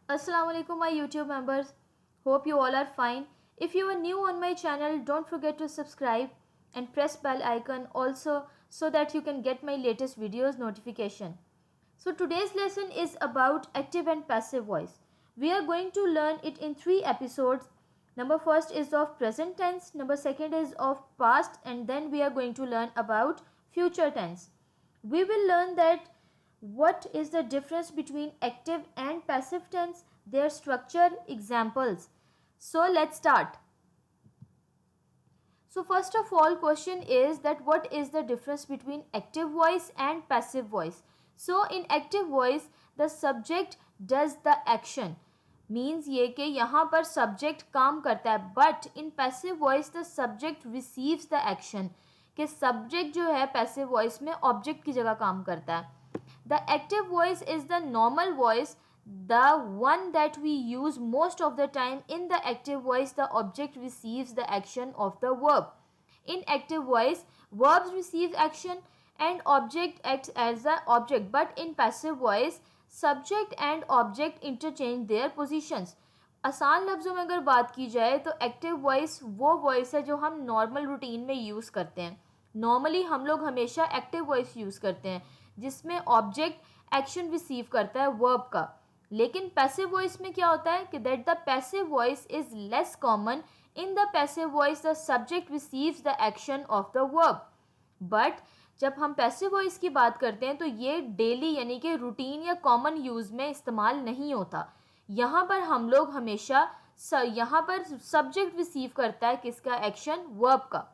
Assalamu alaikum my YouTube members. Hope you all are fine. If you are new on my channel, don't forget to subscribe and press bell icon also so that you can get my latest videos notification. So today's lesson is about active and passive voice. We are going to learn it in 3 episodes. Number first is of present tense, number second is of past, and then we are going to learn about future tense. We will learn that what is the difference between active and passive tense, their structure, examples. So let's start. So first of all, question is that what is the difference between active voice and passive voice? So in active voice, the subject does the action. Means ये कि यहाँ पर subject काम करता है, but in passive voice the subject receives the action, कि subject जो है पैसिव वॉइस में ऑब्जेक्ट की जगह काम करता है. The active voice is the normal voice, the one that we use most of the time. In the active voice, the object receives the action of the verb. In active voice, verbs receive action and object acts as the object. But in passive voice, subject and object interchange their positions. आसान लफ्ज़ों में अगर बात की जाए तो active voice वो voice है जो हम नॉर्मल रूटीन में यूज़ करते हैं. नॉर्मली हम लोग हमेशा एक्टिव वॉइस यूज़ करते हैं जिसमें ऑब्जेक्ट एक्शन रिसीव करता है वर्ब का. लेकिन पैसिव वॉइस में क्या होता है कि that the passive voice is less common. In the passive voice the subject receives the action of the verb. But जब हम पैसिव वॉइस की बात करते हैं तो ये डेली यानी कि रूटीन या कॉमन यूज़ में इस्तेमाल नहीं होता. यहाँ पर हम लोग हमेशा यहाँ पर सब्जेक्ट रिसीव करता है किसका एक्शन, वर्ब का.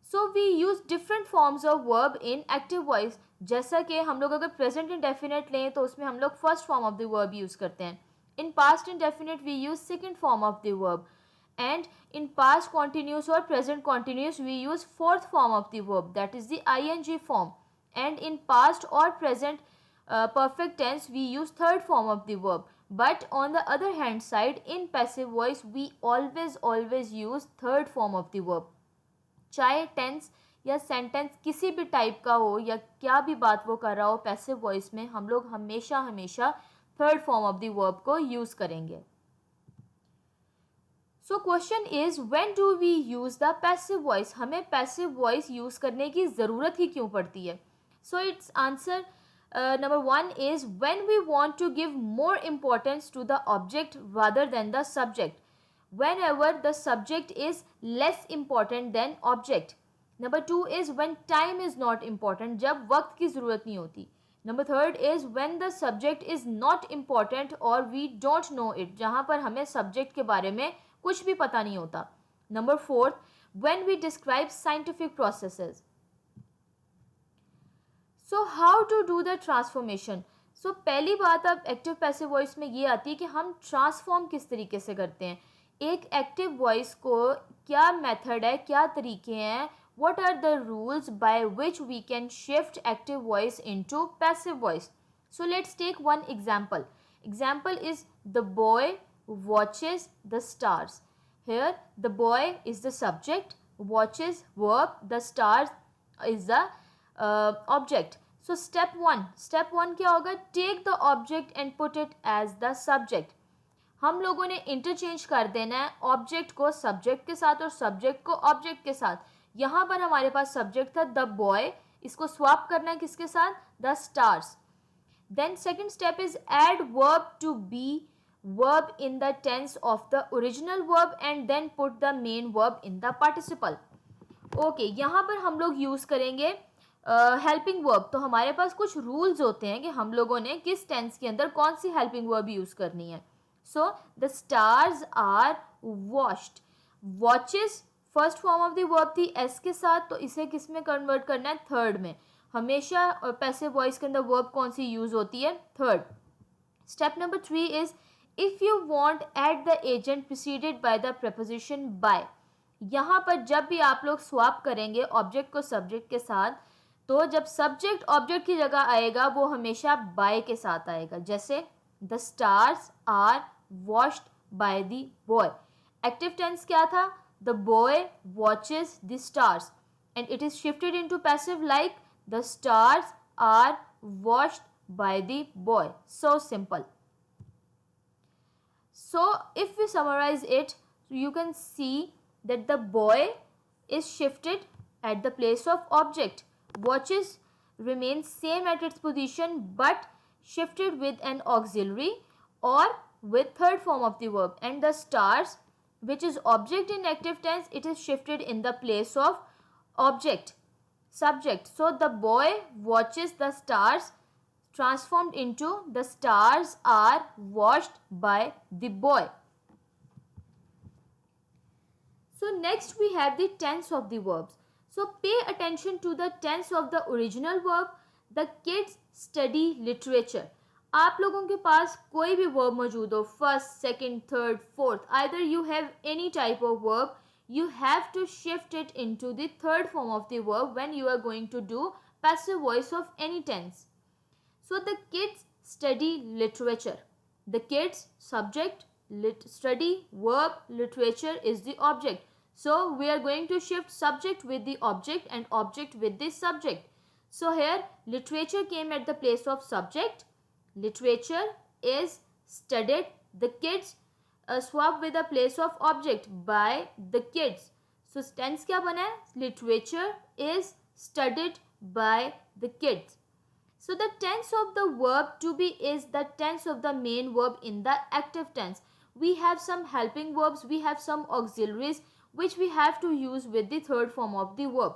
So we use different forms of verb in active voice. जैसा कि हम लोग अगर प्रेजेंट इंडेफिनेट लें तो उसमें हम लोग first form of the verb use करते हैं. In past indefinite we use second form of the verb. And in past continuous और present continuous we use fourth form of the verb, that is the ing form. And in past और present perfect tense we use third form of the verb. But on the other hand side, in passive voice we always use third form of the verb. चाहे tense या sentence किसी भी type का हो या क्या भी बात वो कर रहा हो, पैसिव वॉइस में हम लोग हमेशा third form of the verb को यूज करेंगे. So question is when do we use the passive voice. हमें पैसिव वॉइस यूज करने की ज़रूरत ही क्यों पड़ती है. So its answer number one is when we want to give more importance to the object rather than the subject, whenever the subject is less important than object. Number two is when time is not important, जब वक्त की ज़रूरत नहीं होती. Number third is when the subject is not important or we don't know it, जहाँ पर हमें subject के बारे में कुछ भी पता नहीं होता. Number fourth, when we describe scientific processes. So how to do the transformation. So पहली बात अब एक्टिव पैसिव वॉइस में ये आती है कि हम ट्रांसफॉर्म किस तरीके से करते हैं. एक एक्टिव वॉइस को क्या मेथड है, क्या तरीके हैं, what are the rules by which we can shift active voice into passive voice. So let's take one example. Example is the boy watches the stars. Here the boy is the subject, watches verb, the stars is the object. So step one क्या होगा, take the object and put it as the subject. हम लोगों ने interchange कर देना है object को subject के साथ और सब्जेक्ट को ऑब्जेक्ट के साथ. यहाँ पर हमारे पास सब्जेक्ट था द बॉय, इसको स्वैप करना है किसके साथ, the stars. Then second step is add verb to be verb in the tense of the original verb and then put the main verb in the participle. Okay, यहाँ पर हम लोग use करेंगे हेल्पिंग वर्ब. तो हमारे पास कुछ rules होते हैं कि हम लोगों ने किस टेंस के अंदर कौन सी हेल्पिंग वर्ब यूज़ करनी है. So the stars are washed. Watches first form of the verb थी एस के साथ, तो इसे किस में कन्वर्ट करना है, थर्ड में. हमेशा पैसिव वॉइस के अंदर वर्ब कौन सी यूज़ होती है, third. Step number three is if you want add the agent preceded by the preposition by. यहाँ पर जब भी आप लोग स्वैप करेंगे ऑब्जेक्ट को सब्जेक्ट के साथ, तो जब सब्जेक्ट ऑब्जेक्ट की जगह आएगा वो हमेशा बाय के साथ आएगा. जैसे the stars are washed by the boy. Active tense क्या था, the boy watches the stars, and it is shifted into passive like the stars are washed by the boy. So simple. So if we summarize it, you can see that the boy is shifted at the place of object. Watches remains same at its position but shifted with an auxiliary or with third form of the verb. And the stars, which is object in active tense, it is shifted in the place of object, subject. So the boy watches the stars transformed into the stars are watched by the boy. So next we have the tense of the verbs. So pay attention to the tense of the original verb. The kids study literature. आप लोगों के पास कोई भी verb मौजूद हो, first, second, third, fourth, either you have any type of verb, you have to shift it into the third form of the verb when you are going to do passive voice of any tense. So the kids study literature. The kids subject, study, verb, literature is the object. So we are going to shift subject with the object and object with the subject. So here literature came at the place of subject. Literature is studied. The kids swap with the place of object by the kids. So tense क्या बना है? Literature is studied by the kids. So the tense of the verb to be is the tense of the main verb in the active tense. We have some helping verbs, we have some auxiliaries which we have to use with the third form of the verb.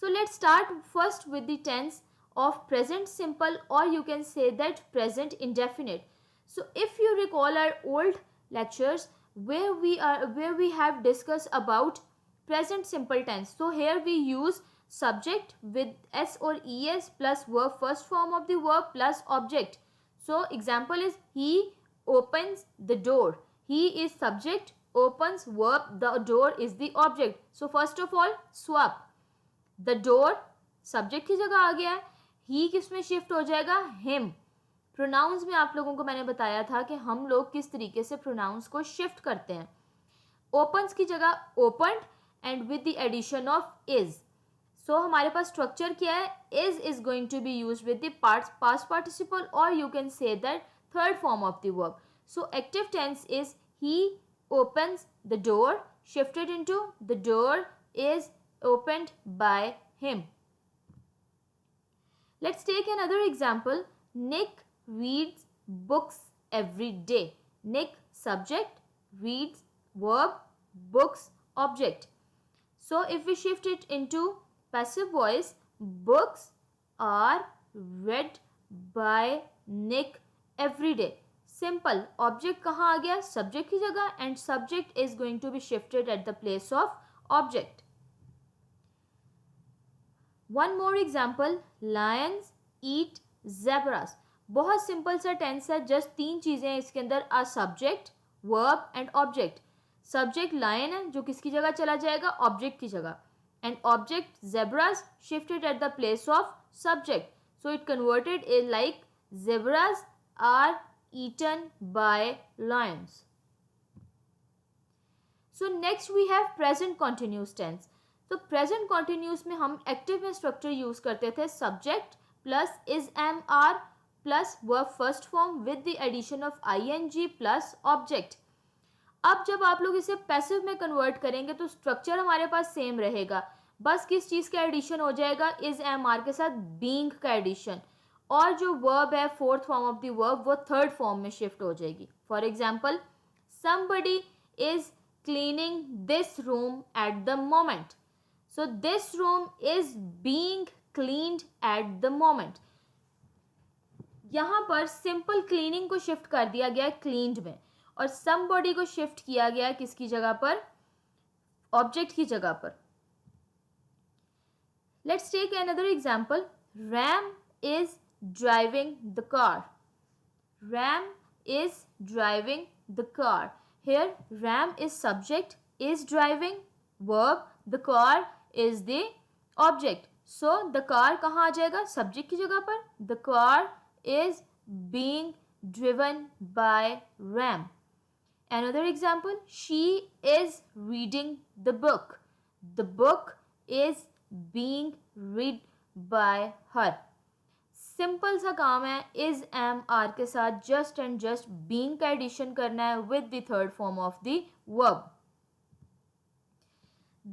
So let's start first with the tense of present simple, or you can say that present indefinite. So if you recall our old lectures where we have discussed about present simple tense. So here we use subject with s or es plus verb first form of the verb plus object. So example is he opens the door. He is subject, opens verb, the door is the object. So first of all swap. The door subject की जगह आ गया है, he किस में shift हो जाएगा? him. Pronounce में आप लोगों को मैंने बताया था कि हम लोग किस तरीके से प्रोनाउंस को शिफ्ट करते हैं. opens की जगह opened and with the addition of is. So हमारे पास स्ट्रक्चर क्या है? is going to be used with the past participle, or you can say that third form of the verb. So active tense is he opens the door, shifted into the door is opened by him. Let's take another example. Nick reads books every day. Nick subject, reads verb, books object. So if we shift it into passive voice, books are read by Nick every day. Simple. Object कहाँ आ गया? Subject की जगह, and subject is going to be shifted at the place of object. One more example. Lions eat zebras. बहुत simple सा tense है, just तीन चीज़ें हैं इसके अंदर, आ subject, verb and object. Subject lion है जो किसकी जगह चला जाएगा? ऑब्जेक्ट की जगह. And object zebras shifted at the place of subject. So it converted is like zebras are eaten by lions. So next we have present continuous tense. तो present continuous में हम एक्टिव में स्ट्रक्चर यूज करते थे subject plus is am are plus verb first form with the addition of ing plus object. अब जब आप लोग इसे पैसिव में कन्वर्ट करेंगे तो स्ट्रक्चर हमारे पास सेम रहेगा, बस किस चीज़ का एडिशन हो जाएगा? इज एम आर के साथ बीइंग का एडिशन, और जो वर्ब है fourth form of the verb वो थर्ड फॉर्म में शिफ्ट हो जाएगी. For example somebody is cleaning this room at the moment. So this room is being cleaned at the moment. यहाँ पर सिंपल क्लीनिंग को शिफ्ट कर दिया गया क्लीन्ड में, और somebody को शिफ्ट किया गया किसकी जगह पर? ऑब्जेक्ट की जगह पर. Let's take another example. Ram is driving the car. Ram is driving the car. Here Ram is subject, is driving verb, the car is the object. So the car कहाँ आ जाएगा? सब्जेक्ट की जगह पर. The car is being driven by Ram. Another example, she is reading the book. The book is being read by her. Simple सा काम है, is am are के साथ जस्ट एंड जस्ट बीइंग का एडिशन करना है with the third form of the verb.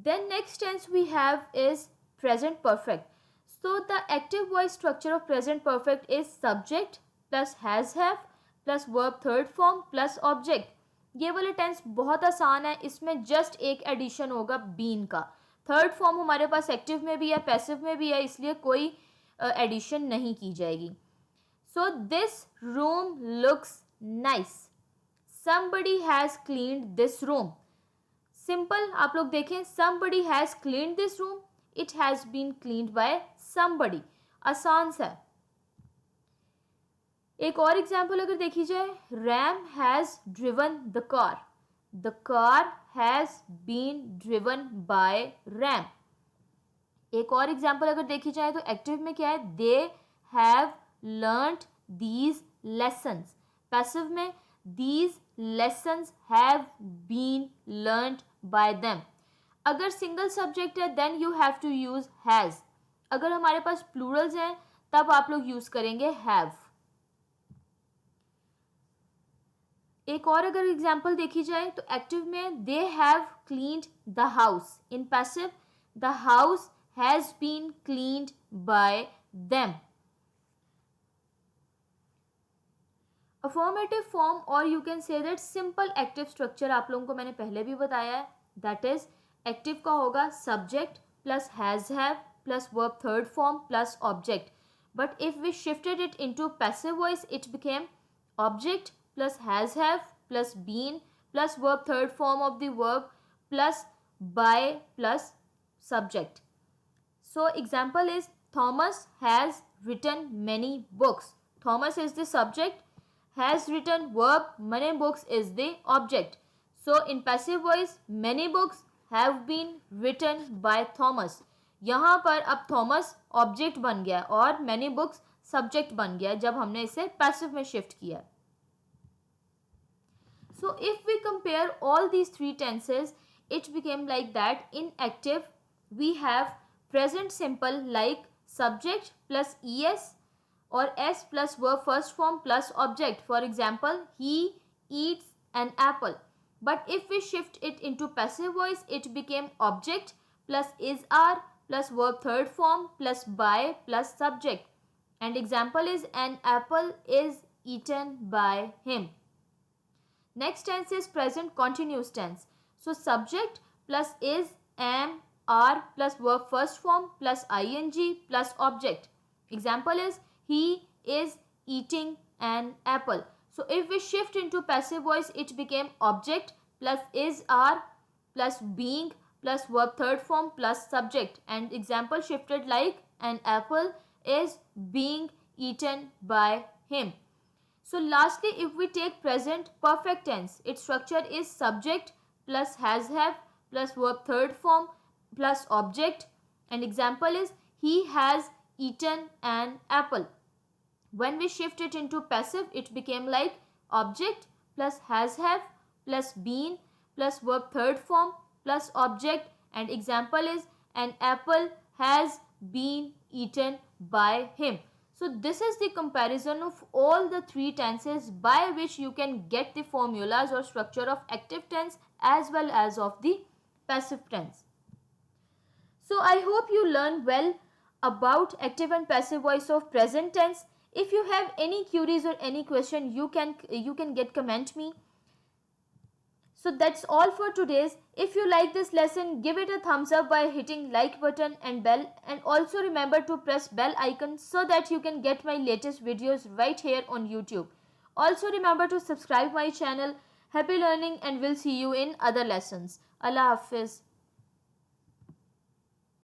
Then next tense we have is present perfect. So the active voice structure of present perfect is subject plus has have plus verb third form plus object. ये वाले tense बहुत आसान है, इसमें just एक addition होगा been का. Third form हमारे पास एक्टिव में भी है, पैसिव में भी है, इसलिए कोई एडिशन नहीं की जाएगी. So this room looks nice. Somebody has cleaned this room. Simple आप लोग देखें, somebody has cleaned this room, it has been cleaned by somebody. आसान सा. एक और एग्जाम्पल अगर देखी जाए, Ram has driven the car. The car has been driven by Ram. एक और एग्जाम्पल अगर देखी जाए तो एक्टिव में क्या है, they have learned these lessons. Passive में these lessons have been learned by them. अगर सिंगल सब्जेक्ट है then you have to use has. अगर हमारे पास प्लूरल्स हैं तब आप लोग यूज करेंगे हैव. एक और अगर एग्जाम्पल देखी जाए तो एक्टिव में they have cleaned the house. In passive the house has been cleaned by them. Affirmative form और you can say that simple active structure आप लोगों को मैंने पहले भी बताया है. दैट इज एक्टिव का होगा subject plus has have plus verb third form plus object. But if we shifted it into passive voice it became object plus has have plus been plus verb third form of the verb plus by plus subject. So example is Thomas has written many books. Thomas is the subject, has written verb, many books is the object. So in passive voice many books have been written by Thomas. यहाँ पर अब Thomas object बन गया और many books subject बन गया जब हमने इसे पैसिव में शिफ्ट किया. So if we compare all these three tenses it became like that. In active we have present simple like subject plus es or s plus verb first form plus object. For example, he eats an apple. But if we shift it into passive voice, it became object plus is are plus verb third form plus by plus subject. And example is an apple is eaten by him. Next tense is present continuous tense. So subject plus is, am, are plus verb first form plus ing plus object. Example is he is eating an apple. So if we shift into passive voice it became object plus is are plus being plus verb third form plus subject. And example shifted like an apple is being eaten by him. So lastly if we take present perfect tense, its structure is subject plus has have plus verb third form plus object. And example is he has eaten an apple. When we shift it into passive it became like object plus has have plus been plus verb third form plus object. And example is an apple has been eaten by him. So this is the comparison of all the three tenses by which you can get the formulas or structure of active tense as well as of the passive tense. So I hope you learn well about active and passive voice of present tense. If you have any queries or any question you can get comment me. So that's all for today's. If you like this lesson give it a thumbs up by hitting like button and bell, and also remember to press bell icon so that you can get my latest videos right here on YouTube. Also remember to subscribe my channel. Happy learning and we'll see you in other lessons. Allah Hafiz.